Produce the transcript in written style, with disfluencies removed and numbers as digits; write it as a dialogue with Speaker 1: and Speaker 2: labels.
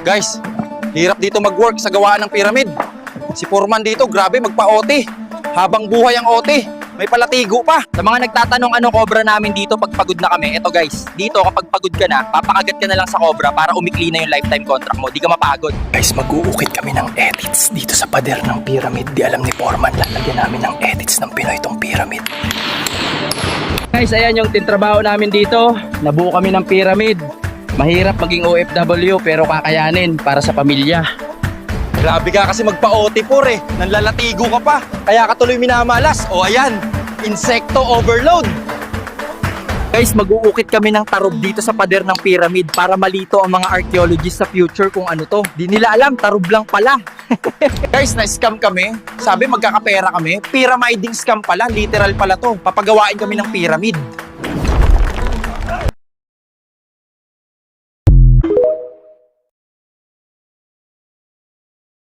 Speaker 1: Guys, hirap dito mag-work sa gawaan ng pyramid. Si foreman dito, grabe, magpa-OT. Habang buhay ang OT, may palatigo pa.
Speaker 2: Sa mga nagtatanong ano cobra namin dito pag pagod na kami, eto guys, dito kapag pagod ka na, papakagat ka na lang sa cobra para umikli na yung lifetime contract mo, di ka mapagod.
Speaker 3: Guys, mag-uukit kami ng edits dito sa pader ng pyramid. Di alam ni Foreman, lalagyan namin ng edits ng Pinoy itong pyramid.
Speaker 2: Guys, ayan yung tintrabaho namin dito. Nabuo kami ng pyramid. Mahirap maging OFW pero kakayanin para sa pamilya.
Speaker 1: Grabe ka kasi magpa-OT por eh. Nanlalatigo ka pa. Kaya ka tuloy minamalas. O ayan, insekto overload.
Speaker 2: Guys, mag-uukit kami ng tarob dito sa pader ng pyramid para malito ang mga archaeologists sa future kung ano to. Di nila alam, tarob lang pala.
Speaker 1: Guys, na-scam kami. Sabi magkakapera kami. Pyramiding scam pala. Literal pala to. Papagawain kami ng pyramid.